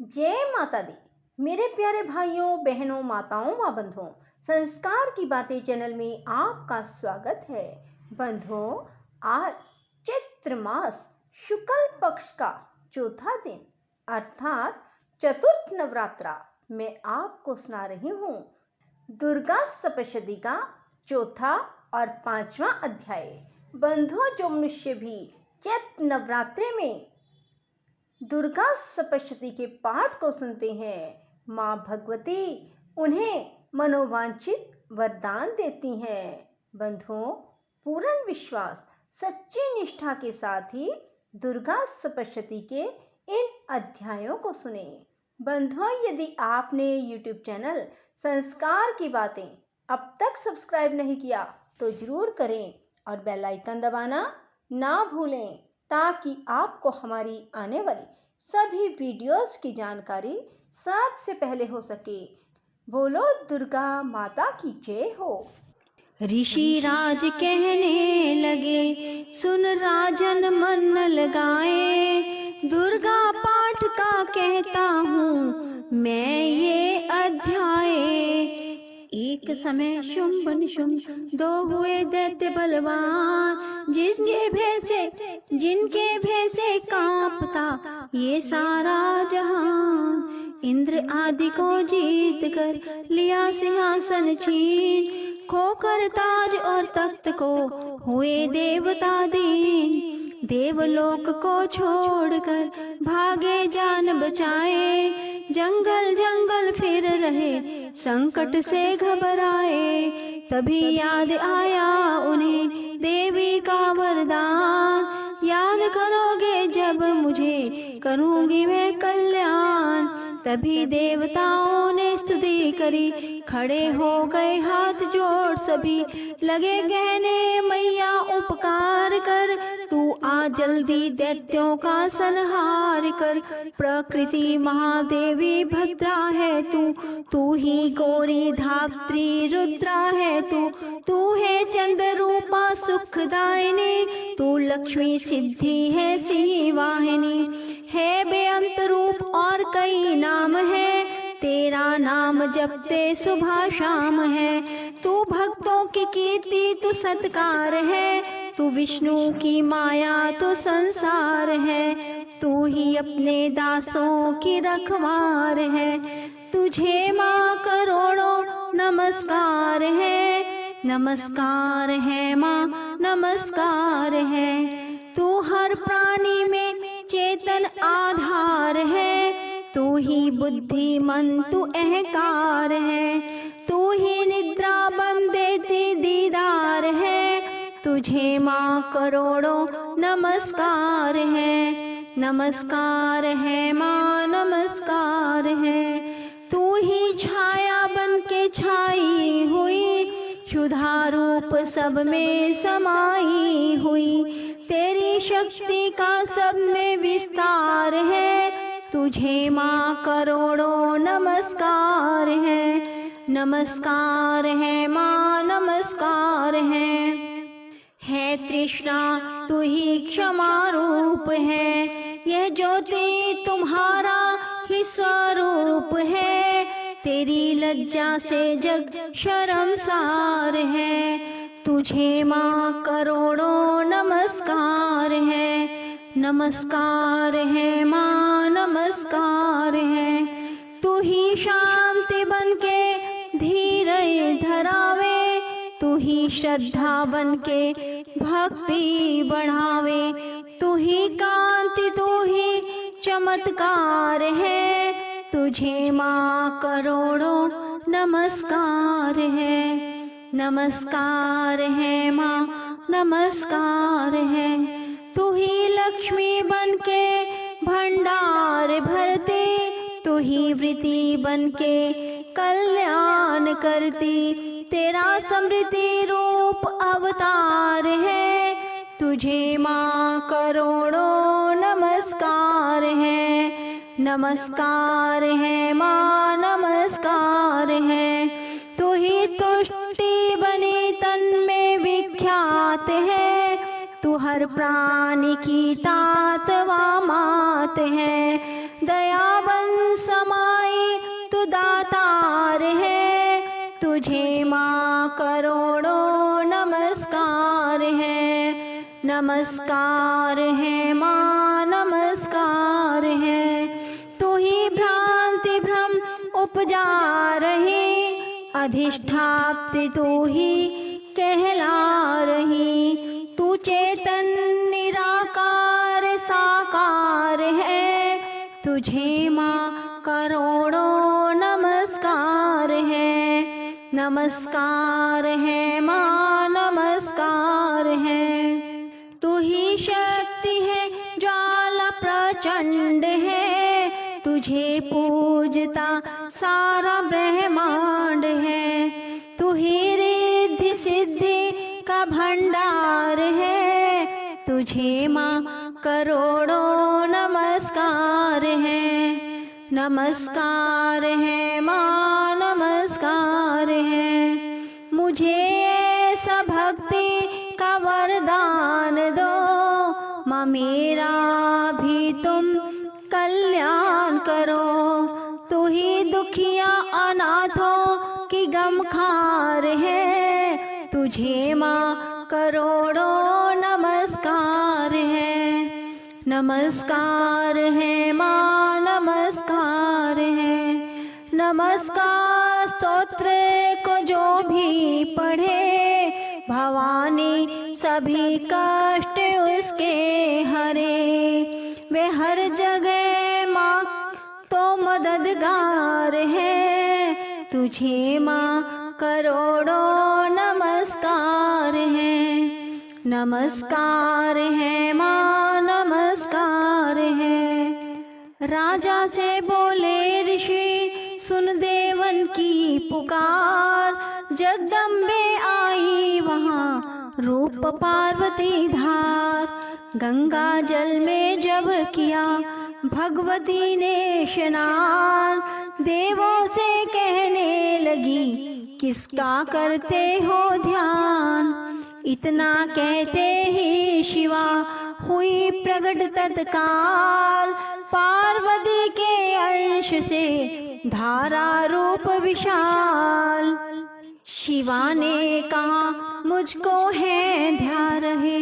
जय माता दी। मेरे प्यारे भाइयों बहनों माताओं व बंधुओं, संस्कार की बातें चैनल में आपका स्वागत है। बंधुओं, आज चैत्र मास शुक्ल पक्ष का चौथा दिन अर्थात चतुर्थ नवरात्रा में आपको सुना रही हूँ दुर्गा सप्तशती का चौथा और पांचवा अध्याय। बंधुओं, जो मनुष्य भी चैत्र नवरात्रे में दुर्गा सप्तशती के पाठ को सुनते हैं, माँ भगवती उन्हें मनोवांछित वरदान देती हैं। बंधुओं, पूर्ण विश्वास सच्ची निष्ठा के साथ ही दुर्गा सप्तशती के इन अध्यायों को सुने। बंधुओं, यदि आपने YouTube चैनल संस्कार की बातें अब तक सब्सक्राइब नहीं किया तो जरूर करें और बेल आइकन दबाना ना भूलें, ताकि आपको हमारी आने वाली सभी वीडियोस की जानकारी सबसे पहले हो सके। बोलो दुर्गा माता की जय हो। ऋषि राज कहने लगे, सुन राजन मन न लगाए, दुर्गा पाठ का कहता हूँ मैं ये अध्याय। एक समय शुंभ निशुंभ दो हुए दैत्य बलवान, जिनके भय से कांपता ये सारा जहान। इंद्र आदि को जीत कर लिया सिंहासन छीन, खोकर ताज और तख्त को हुए देवता दीन। देवलोक को छोड़कर भागे जान बचाए, जंगल जंगल फिर रहे संकट से घबराए। तभी याद आया उन्हें देवी का वरदान, याद करोगे जब मुझे करूंगी मैं कल्याण। तभी देवताओं ने स्तुति करी, खड़े हो गए हाथ जोड़ सभी, लगे कहने मैया उपकार कर, तू आ जल्दी दैत्यों का संहार कर। प्रकृति महादेवी भद्रा है तू ही गौरी धात्री रुद्रा है तू है चंद्र रूपा सुखदायिनी, तू लक्ष्मी सिद्धि है सिंह वाहिनी। है बेअंत रूप और कई नाम है, तेरा नाम जपते सुबह शाम है। तू भक्तों की कीर्ति तू सत्कार है, तू विष्णु की माया तो संसार है। तू ही अपने दासों की रखवार है, तुझे माँ करोड़ों नमस्कार है। नमस्कार है माँ, नमस्कार है। तू हर प्राणी में चेतन आधार है, तू ही बुद्धिमन तू अहंकार है। तू ही निद्रा बन देती दीदार है, तुझे माँ करोड़ों नमस्कार है। नमस्कार है माँ, नमस्कार है। तू ही छाया बन के छाई हुई, क्षुधा रूप सब में समाई हुई। तेरी शक्ति का सब में विस्तार है, तुझे माँ करोड़ों नमस्कार है। नमस्कार है माँ, नमस्कार है तृष्णा तू ही क्षमा रूप है, यह ज्योति तुम्हारा ही स्वरूप है। तेरी लज्जा से जग शर्मसार है, तुझे माँ करोड़ों नमस्कार है। नमस्कार है माँ, नमस्कार है। तू ही शांति बन के धीरज धरावे, तू ही श्रद्धा बन के भक्ति बढ़ावे। तू ही कांति तू ही चमत्कार है, तुझे माँ करोड़ों नमस्कार है। नमस्कार है माँ, नमस्कार है। तू ही लक्ष्मी बन के भंडार भरते, तू ही वृत्ति बन के कल्याण करती। तेरा समृद्धि रूप अवतार है, तुझे माँ करोड़ों नमस्कार है। नमस्कार है माँ, नमस्कार है। तू ही तुष्टि बनी तन में विख्यात है, तू हर प्राणी की तात व मात है। दयाबन समाई तू दातार है, तुझे माँ करोड़ों नमस्कार है। नमस्कार है माँ, नमस्कार है। तू ही भ्रांति भ्रम उपजा रही, अधिष्ठात्री तू ही कहला रही। तू चेतन निराकार साकार है, तुझे माँ करोड़ों नमस्कार है। नमस्कार है माँ, नमस्कार है। तू ही शक्ति है, ज्वाला प्रचंड है, तुझे पूजता सारा ब्रह्मांड है। तू ही रिद्धि सिद्धि का भंडार है, तुझे माँ करोड़ों नमस्कार है। नमस्कार है माँ, नमस्कार है। मुझे ऐसा भक्ति का वरदान दो, माँ मेरा भी तुम कल्याण करो। तू ही दुखिया अनाथों की गमखार है, तुझे माँ करोड़ों नमस्कार है। नमस्कार है माँ, नमस्कार है। नमस्कार स्तोत्र को जो भी पढ़े, भवानी सभी कष्ट उसके हरे। वे हर जगह माँ तो मददगार है, तुझे माँ करोड़ों नमस्कार है। नमस्कार है माँ, नमस्कार है। राजा से बोले ऋषि सुन देवन की पुकार, जगदम्बे आई वहाँ रूप पार्वती धार। गंगा जल में जब किया भगवती ने स्नान, देवों से कहने लगी किसका करते हो ध्यान। इतना कहते ही शिवा हुई प्रकट तत्काल, पार्वती के अंश से धारा रूप विशाल। शिवा ने कहा मुझको है ध्यान रहे,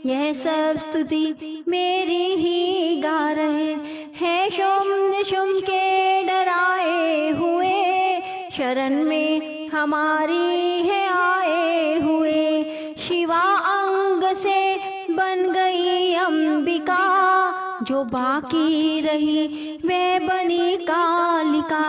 यह सब स्तुति मेरी ही गा रहे हैं। शुम के डराए हुए, शरण में हमारी है आए हुए। शिवा अंग से बन गई अंबिका, जो बाकी रही वे बनी कालिका।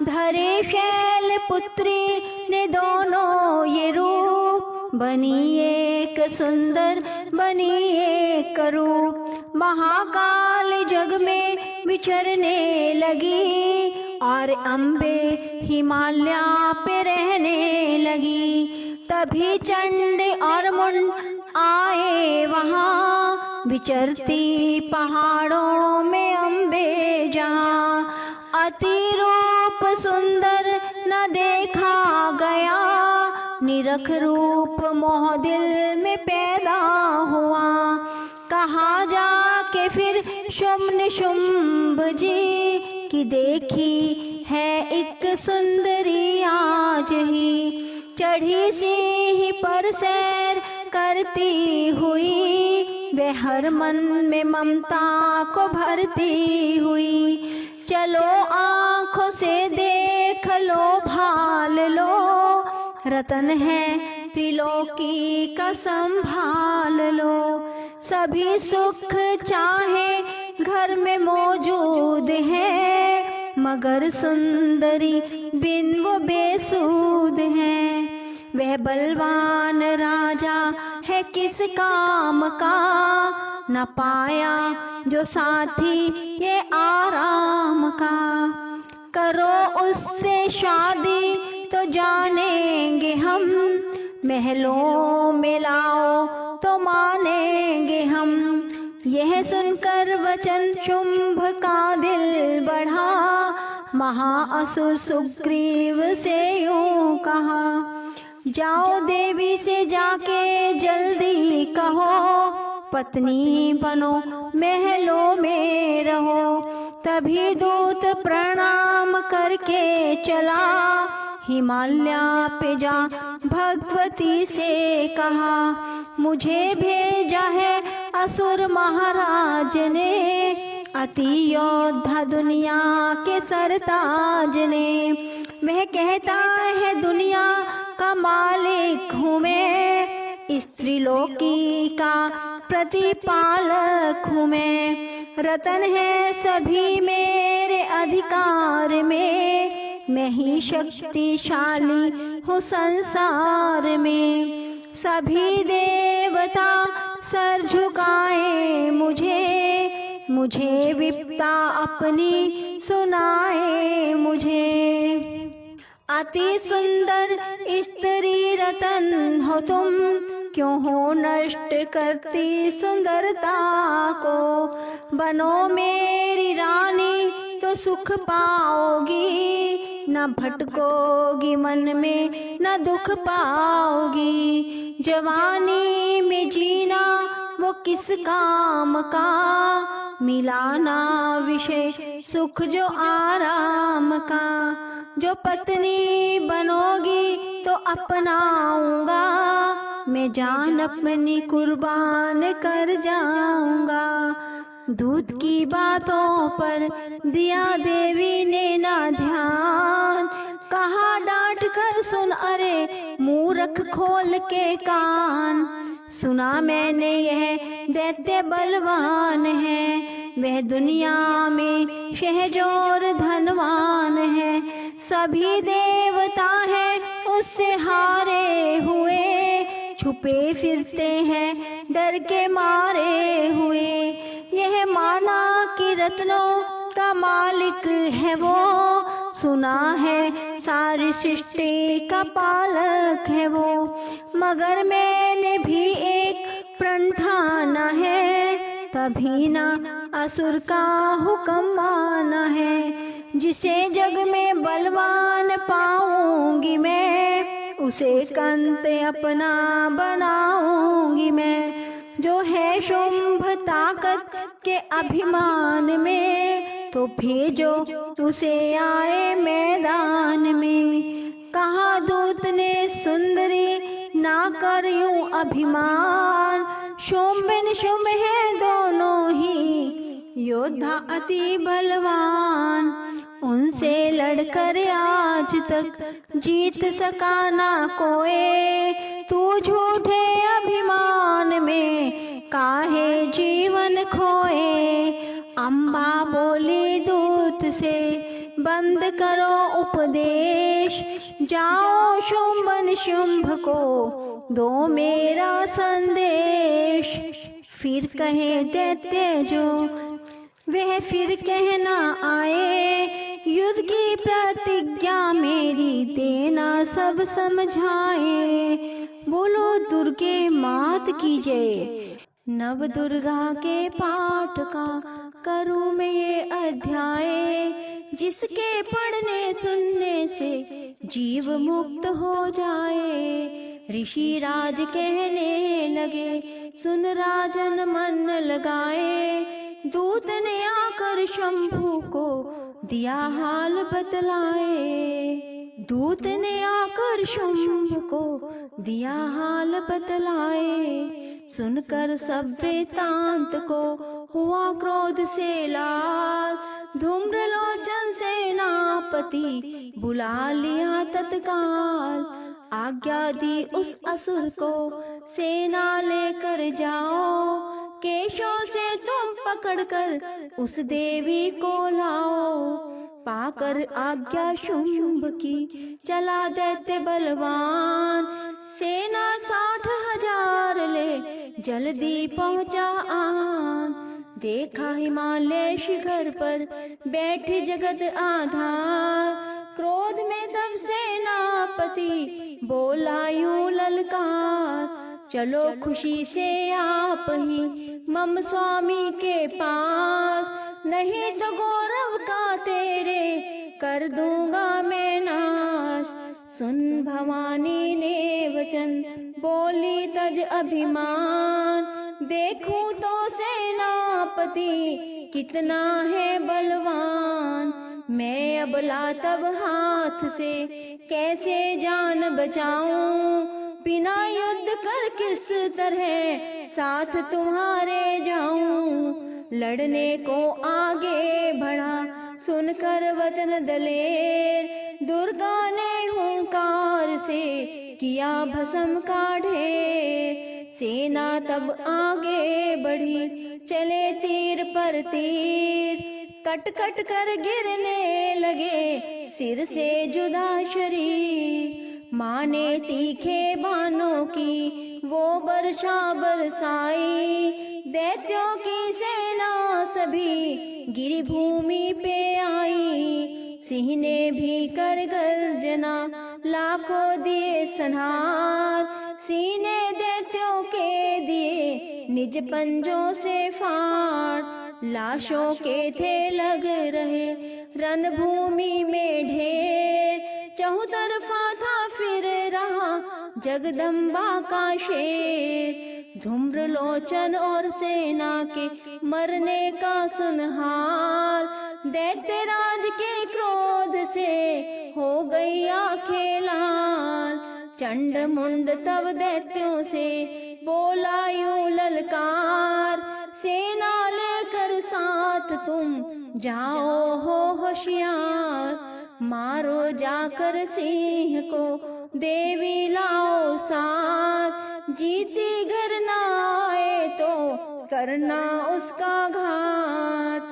धरे शैल पुत्री ने दोनों ये रूप, बनी एक सुंदर बनी एक रूप। महाकाल जग में विचरने लगी, और अम्बे हिमालय पे रहने लगी। तभी चंड और मुंड आए वहाँ, विचरती पहाड़ों में अम्बे जहाँ। अति रूप सुंदर न देखा गया, निरख रूप मोह दिल में पैदा हुआ। कहा जाके फिर शुम्भ शुम्भ जी की देखी है एक सुंदरी आज ही। चढ़ी सी ही पर सैर करती हुई, वे हर मन में ममता को भरती हुई। चलो आँखों से देख लो भाल लो, रतन है त्रिलोकी का संभाल लो। सभी सुख चाहे घर में मौजूद है, मगर सुंदरी बिन वो बेसूद है। वह बलवान राजा है किस काम का, न पाया जो साथी ये आराम का। करो उससे शादी तो जानेंगे हम, महलों में लाओ तो मानेंगे हम। यह सुनकर वचन शुंभ का दिल बढ़ा, महाअसुर सुग्रीव से यूं कहा। जाओ देवी से जाके जल्दी कहो, पत्नी बनो महलों में रहो। तभी दूत प्रणाम करके चला, हिमालय पे जा भगवती से कहा, मुझे भेजा है असुर महाराज ने, अति योद्धा दुनिया के सरताज ने। वह कहता है दुनिया का मालिक हूँ मैं, स्त्रीलोकी का प्रतिपालक हूँ मैं। रतन है सभी मेरे अधिकार में, मैं ही शक्तिशाली हूँ संसार में। सभी देवता सर झुकाए मुझे, मुझे विपदा अपनी सुनाए मुझे। अति सुंदर स्त्री रतन हो तुम, क्यों हो नष्ट करती सुंदरता को। बनो मेरी रानी तो सुख पाओगी, न भटकोगी मन में न दुख पाओगी। जवानी में जीना वो किस काम का, मिलाना विषय सुख जो आराम का। जो पत्नी बनोगी तो अपनाऊंगा, मैं जान अपनी कुर्बान कर जाऊंगा। दूध की बातों पर दिया देवी ने ना ध्यान, कहा डांट कर सुन अरे मूर्ख खोल के कान। सुना मैंने यह दैत्य बलवान है, वह दुनिया में शहजोर धनवान है। सभी देवता है उससे हारे हुए, छुपे फिरते हैं डर के मारे हुए। यह माना कि रत्नों का मालिक है वो, सुना है सारी सृष्टि का पालक है वो। मगर मैंने भी एक प्रण ठाना है, तभी ना असुर का हुक्म माना है। जिसे जग में बलवान पाऊंगी मैं, उसे कंत अपना बनाऊंगी मैं। जो है शुंभ ताकत के अभिमान में, तो भेजो उसे आए मैदान में। कहा दूत ने सुंदरी ना कर यूं अभिमान, शुंभ निशुंभ है दोनों ही योद्धा अति बलवान। उनसे लड़कर आज तक जीत सका ना कोई, तू झूठे अभिमान में काहे जीवन खोए। अम्बा बोली दूत से बंद करो उपदेश, जाओ शुंभ निशुंभ को दो मेरा संदेश। फिर कहे दैत्य जो वह फिर कहना आए, युद्ध की प्रतिज्ञा मेरी देना सब समझाए। बोलो दुर्गे मात की जय, नव दुर्गा के पाठ का करूँ मैं ये अध्याय, जिसके पढ़ने सुनने से जीव मुक्त हो जाए। ऋषि राज कहने लगे सुन राजन मन लगाए, दूत ने आकर शंभू को दिया हाल बतलाए। दूत ने आकर शंभू को दिया हाल बतलाए। सुनकर सब वृतांत को हुआ क्रोध से लाल, धूम्रलोचन सेनापति बुला लिया तत्काल। आज्ञा दी उस असुर को सेना लेकर जाओ, केशों से तुम पकड़कर उस देवी को लाओ। पाकर आज्ञा शुंभ की चला दैत्य बलवान, सेना 60,000 ले जल्दी पहुंचा आन। देखा हिमालय शिखर पर बैठे जगत आधार, क्रोध में सब सेनापति बोला यूं ललकार। चलो खुशी से आप ही मम स्वामी के पास, नहीं तो गौरव का तेरे कर दूंगा मैं नाश। सुन भवानी ने वचन बोली तज अभिमान, देखूं तो सेनापति कितना है बलवान। मैं अबला तब हाथ से कैसे जान बचाऊं, बिना युद्ध कर किस तरह साथ तुम्हारे जाऊं। लड़ने को आगे बढ़ा सुनकर वचन दलेर, दुर्गा ने हुंकार से किया भस्म का ढेर। सेना तब आगे बढ़ी चले तीर पर तीर, कट कट कर गिरने लगे सिर से जुदा शरीर। माँ ने तीखे बाणों की वो वर्षा बरसाई, दैत्यों की सेना सभी गिरी भूमि पे आई। सिंह ने भी कर गर्जना लाखों दिए संहार, सीने दैत्यों के दिए निज पंजों से फाड़। लाशों के थे लग रहे रणभूमि में ढेर, चहुतरफा था फिर रहा जगदम्बा का शेर। धूम्रलोचन और सेना के मरने का सुनहाल, दैत्यराज के क्रोध से हो गई आंखें लाल। चंड मुंड तब दैत्यों से बोला यूं ललकार, सेना लेकर साथ तुम जाओ हो होशियार। मारो जाकर सिंह को देवी लाओ साथ, जीती घर ना आए तो करना उसका घात।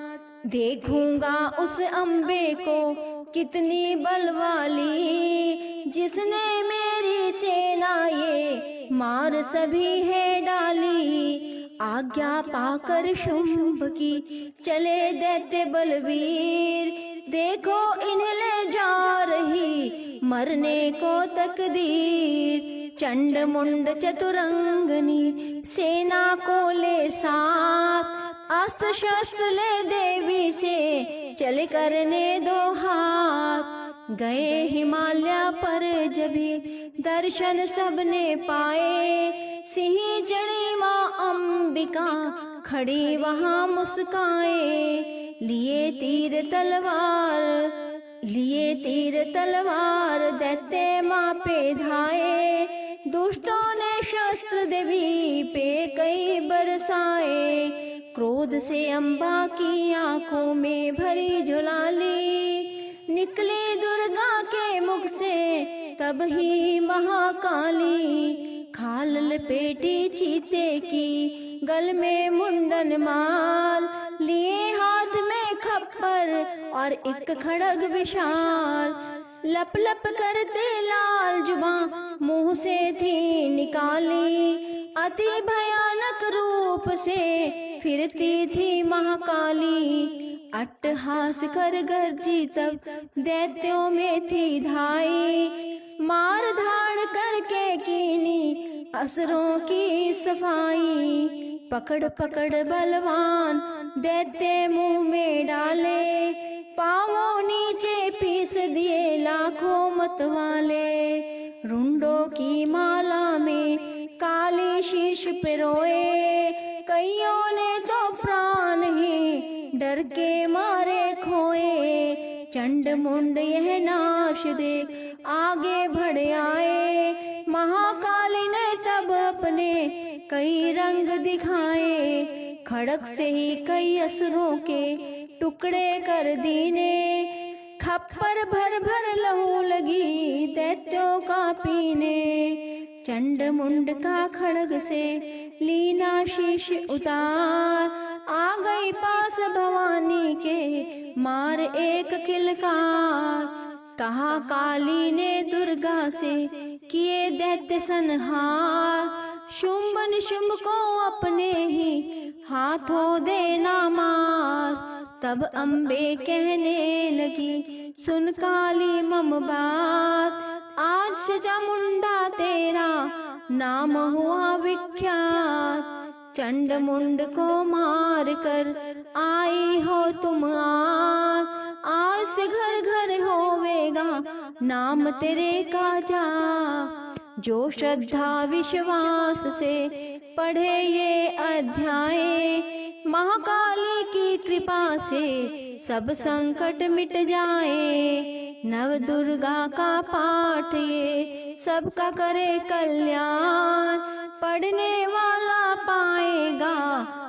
देखूंगा उस अम्बे को कितनी बलवाली, जिसने मेरी सेना ये मार सभी है डाली। आज्ञा पाकर शुंभ की चले दैत्य बलवीर, देखो इन्हें ले जा रही मरने को तकदीर। चंड मुंड चतुरंगनी सेना को ले साथ, अस्त्र शस्त्र ले देवी से चले करने दो हाथ। गए हिमालय पर जभी दर्शन सबने पाए, सिंह जड़ी माँ अंबिका खड़ी वहाँ मुस्काए। लिए तीर तलवार दैत्य माँ पे धाए, दुष्टों ने शस्त्र देवी पे कई बरसाए। क्रोध से अम्बा की आंखों में भरी ज्वाली, निकली दुर्गा के मुख से तब ही महाकाली। खाल लपेटी चीते की गल में मुंडन माल, लिए हाथ में खप्पर और एक खड़ग विशाल। लप लप करते लाल जुबां मुंह से थी निकाली, अति भयानक रूप से फिरती थी महाकाली। अट्टहास कर गर्जी तब दैत्यों में थी धाई, मार धाड़ करके कीनी असुरों की सफाई। पकड़ पकड़ बलवान दैत्य मुंह में डाले, पांवों नीचे पीस दिए लाखों मतवाले। रुंडों की माला में काली शीश पिरोए, कईयों ने तो प्राण ही डर के मारे खोए। चंड मुंड यह नाश देख आगे बढ़ आए, महाकाली ने तब अपने कई रंग दिखाए। खड़क से ही कई असुरों के टुकड़े कर दीने, खप्पर भर भर लहू लगी दैत्यों का पीने। चंड मुंड का खड़ग से लीना शीश उतार, आ गई पास भवानी के मार एक किलकार। कहा काली ने दुर्गा से किए दैत्य संहार, शुंभ निशुंभ को अपने ही हाथों देना मार। तब अम्बे कहने लगी सुन काली मम बात, आज से चामुंडा तेरा नाम हुआ विख्यात। चंड मुंड को मार कर आई हो तुम आज से घर घर होवेगा नाम तेरे का जा। जो श्रद्धा विश्वास से पढ़े ये अध्याय। महाकाली की कृपा से सब संकट मिट जाए। नव दुर्गा का पाठ ये सबका करे कल्याण। पढ़ने वाला पाएगा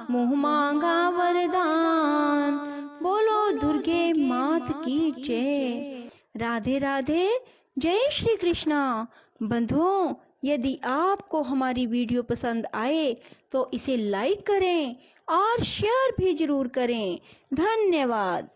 मुँह मांगा वरदान। बोलो दुर्गे मात की जय। राधे राधे, जय श्री कृष्णा। बंधुओं, यदि आपको हमारी वीडियो पसंद आए तो इसे लाइक करें और शेयर भी जरूर करें। धन्यवाद।